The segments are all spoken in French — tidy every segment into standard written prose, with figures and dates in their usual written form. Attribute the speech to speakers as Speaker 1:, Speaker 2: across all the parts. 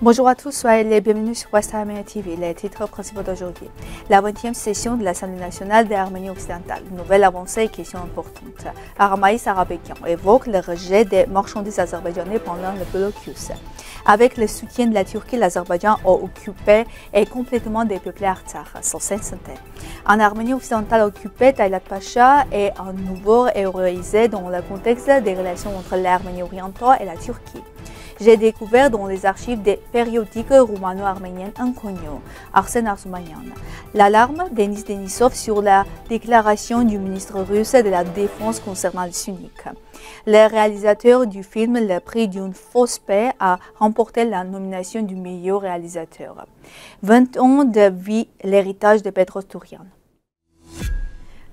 Speaker 1: Bonjour à tous, soyez les bienvenus sur West Armenia TV. Les titres principaux d'aujourd'hui. La 20e session de l'Assemblée nationale d'Arménie occidentale. Nouvelle avancée et question importante. Armaïs Arabekian évoque le rejet des marchandises azerbaïdjanais pendant le blocus. Avec le soutien de la Turquie, l'Azerbaïdjan a occupé et complètement dépeuplé Artsakh, sans synthèse. En Arménie occidentale occupée, Talat Pacha est à nouveau héroïsé dans le contexte des relations entre l'Arménie orientale et la Turquie. J'ai découvert dans les archives des périodiques roumano-arméniennes inconnus, Arsène Arzoumanian. L'alarme Denis Denisov sur la déclaration du ministre russe de la Défense concernant le sunnique. Le réalisateur du film Le prix d'une fausse paix a remporté la nomination du meilleur réalisateur. 20 ans de vie, l'héritage de Petros Tourian.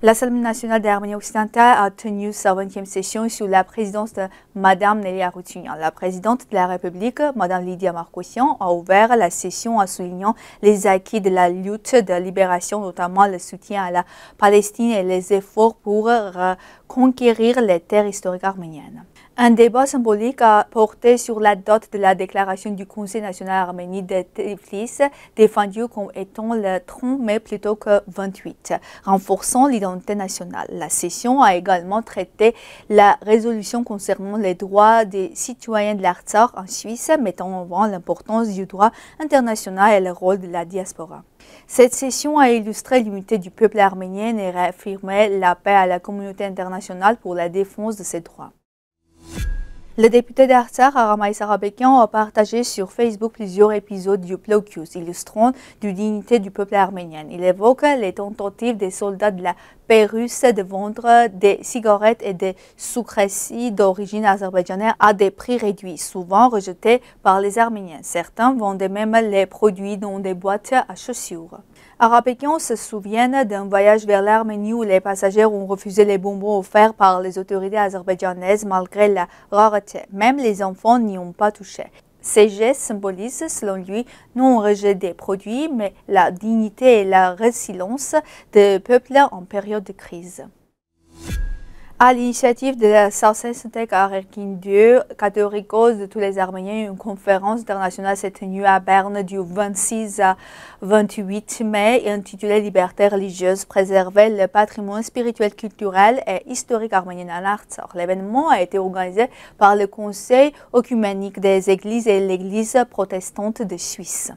Speaker 1: L'Assemblée nationale d'Arménie occidentale a tenu sa 20e session sous la présidence de Mme Nelly Arutunian. La présidente de la République, Mme Lydia Markosyan, a ouvert la session en soulignant les acquis de la lutte de libération, notamment le soutien à la Palestine et les efforts pour conquérir les terres historiques arméniennes. Un débat symbolique a porté sur la date de la déclaration du Conseil national arménien de Tiflis, défendue comme étant le 30 mai plutôt que 28, renforçant l'identité nationale. La session a également traité la résolution concernant les droits des citoyens de l'Artsakh en Suisse, mettant en avant l'importance du droit international et le rôle de la diaspora. Cette session a illustré l'unité du peuple arménien et réaffirmé l'appel à la communauté internationale pour la défense de ses droits. Le député d'Artsakh, Armaïs Arabekian, a partagé sur Facebook plusieurs épisodes du blocus illustrant la dignité du peuple arménien. Il évoque les tentatives des soldats de la paix russe de vendre des cigarettes et des sucreries d'origine azerbaïdjanaise à des prix réduits, souvent rejetés par les Arméniens. Certains vendaient même les produits dans des boîtes à chaussures. Arabekian se souvient d'un voyage vers l'Arménie où les passagers ont refusé les bonbons offerts par les autorités azerbaïdjanaises malgré la rareté. Même les enfants n'y ont pas touché. Ces gestes symbolisent, selon lui, non un rejet des produits, mais la dignité et la résilience des peuples en période de crise. À l'initiative de la Sarsen-Sentek Arerkin II, catégorie de tous les Arméniens, une conférence internationale s'est tenue à Berne du 26 à 28 mai intitulée Liberté religieuse, préserver le patrimoine spirituel, culturel et historique arménien en Artsakh. L'événement a été organisé par le Conseil œcuménique des Églises et l'Église protestante de Suisse.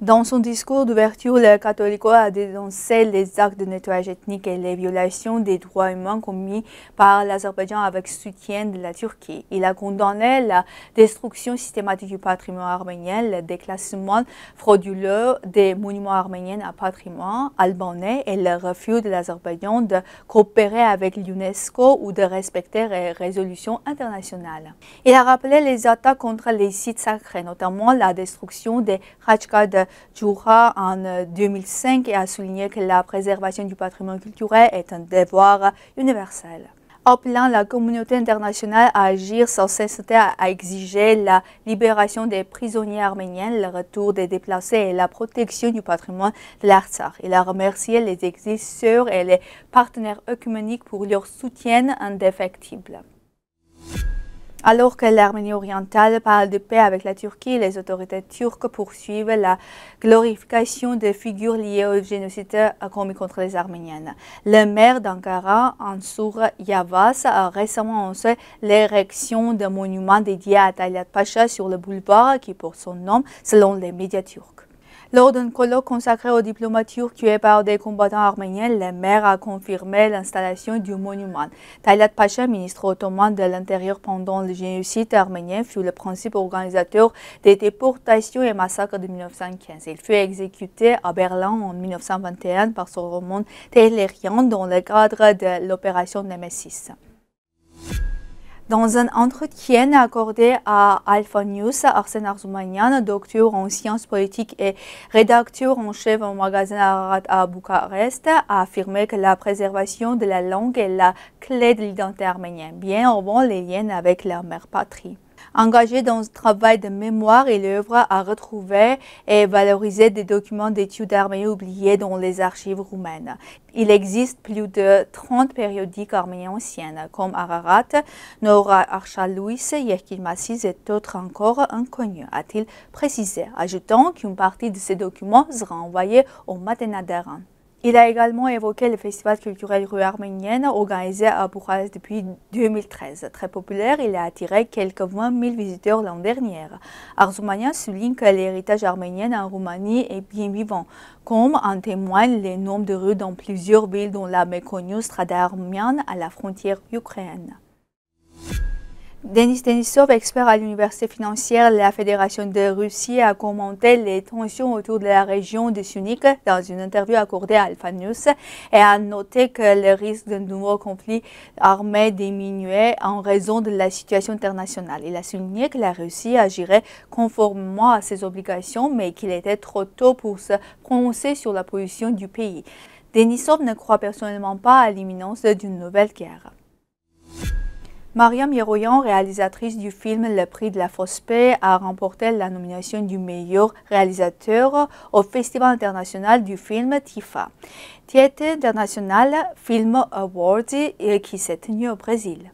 Speaker 1: Dans son discours d'ouverture, le catholique a dénoncé les actes de nettoyage ethnique et les violations des droits humains commis par l'Azerbaïdjan avec soutien de la Turquie. Il a condamné la destruction systématique du patrimoine arménien, le déclassement frauduleux des monuments arméniens à patrimoine albanais et le refus de l'Azerbaïdjan de coopérer avec l'UNESCO ou de respecter les résolutions internationales. Il a rappelé les attaques contre les sites sacrés, notamment la destruction des Khachkars de Djoura en 2005 et a souligné que la préservation du patrimoine culturel est un devoir universel. Appelant la communauté internationale à agir sans cessité à exiger la libération des prisonniers arméniens, le retour des déplacés et la protection du patrimoine de l'Artsakh. Il a remercié les exileurs et les partenaires œcuméniques pour leur soutien indéfectible. Alors que l'Arménie orientale parle de paix avec la Turquie, les autorités turques poursuivent la glorification des figures liées au génocide commis contre les Arméniennes. Le maire d'Ankara, Ansur Yavas, a récemment annoncé l'érection d'un monument dédié à Talat Pacha sur le boulevard qui porte son nom selon les médias turcs. Lors d'un colloque consacré aux diplomates turcs tués par des combattants arméniens, le maire a confirmé l'installation du monument. Talat Pacha, ministre ottoman de l'Intérieur pendant le génocide arménien, fut le principal organisateur des déportations et massacres de 1915. Il fut exécuté à Berlin en 1921 par son roman Tehlirian dans le cadre de l'opération Nemesis. Dans un entretien accordé à Alpha News, Arsène Arzoumanian, docteur en sciences politiques et rédacteur en chef au magazine Ararat à Bucarest, a affirmé que la préservation de la langue est la clé de l'identité arménienne, bien avant les liens avec leur mère patrie. Engagé dans un travail de mémoire, il œuvre à retrouver et valoriser des documents d'études arméniens oubliés dans les archives roumaines. Il existe plus de 30 périodiques arméniens anciens, comme Ararat, Nora Archalouis, Yerkilmassis et d'autres encore inconnus, a-t-il précisé, ajoutant qu'une partie de ces documents sera envoyée au Matenadaran. Il a également évoqué le festival culturel rue arménienne organisé à Bucarest depuis 2013. Très populaire, il a attiré quelques 20 000 visiteurs l'an dernier. Arzoumanian souligne que l'héritage arménien en Roumanie est bien vivant, comme en témoignent les noms de rues dans plusieurs villes dont la méconnue Strada arménienne à la frontière ukrainienne. Denis Denisov, expert à l'Université financière de la Fédération de Russie, a commenté les tensions autour de la région de Syunik dans une interview accordée à Alpha News et a noté que le risque d'un nouveau conflit armé diminuait en raison de la situation internationale. Il a souligné que la Russie agirait conformément à ses obligations, mais qu'il était trop tôt pour se prononcer sur la position du pays. Denisov ne croit personnellement pas à l'imminence d'une nouvelle guerre. Mariam Yeroyan, réalisatrice du film Le Prix de la Fausse Paix, a remporté la nomination du meilleur réalisateur au Festival international du film TIFA, Theatre International Film Awards, qui s'est tenu au Brésil.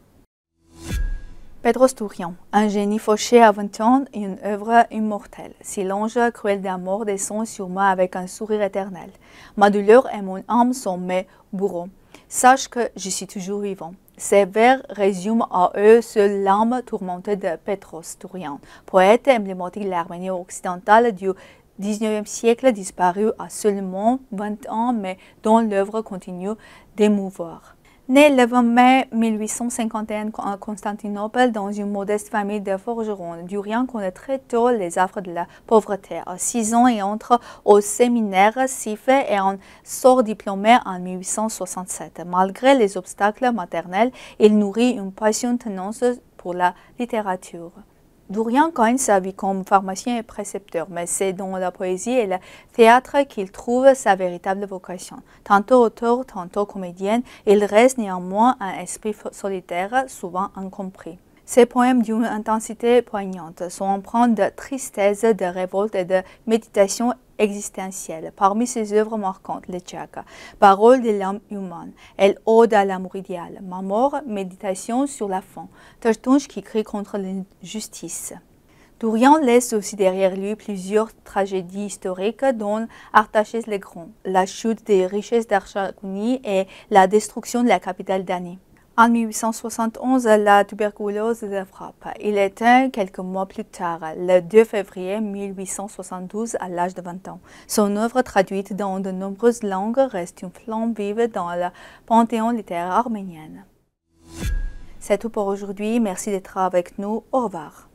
Speaker 1: Petros Tourian, un génie fauché à 20 ans, une œuvre immortelle. Si l'ange cruel d'amour descend sur moi avec un sourire éternel. Ma douleur et mon âme sont mes bourreaux. Sache que je suis toujours vivant. Ces vers résument à eux seule l'âme tourmentée de Petros Tourian, poète emblématique de l'Arménie occidentale du XIXe siècle, disparu à seulement 20 ans, mais dont l'œuvre continue d'émouvoir. Né le 20 mai 1851 à Constantinople dans une modeste famille de forgerons, Tourian connaît très tôt les affres de la pauvreté. À 6 ans, il entre au séminaire SIF et en sort diplômé en 1867. Malgré les obstacles maternels, il nourrit une passion tenace pour la littérature. Tourian gagne sa vie comme pharmacien et précepteur, mais c'est dans la poésie et le théâtre qu'il trouve sa véritable vocation. Tantôt auteur, tantôt comédien, il reste néanmoins un esprit solitaire, souvent incompris. Ses poèmes d'une intensité poignante sont empreints de tristesse, de révolte et de méditation existentielle. Parmi ses œuvres marquantes, le Tchaka, Parole de l'âme humaine, elle ode à l'amour idéal, Ma mort, méditation sur la faim, Tertunge qui crie contre l'injustice. Tourian laisse aussi derrière lui plusieurs tragédies historiques, dont Artaxerxès le Grand, la chute des richesses d'Archagonie et la destruction de la capitale d'Ani. En 1871, la tuberculose le frappe. Il éteint quelques mois plus tard, le 2 février 1872, à l'âge de 20 ans. Son œuvre, traduite dans de nombreuses langues, reste une flamme vive dans le panthéon littéraire arménien. C'est tout pour aujourd'hui. Merci d'être avec nous. Au revoir.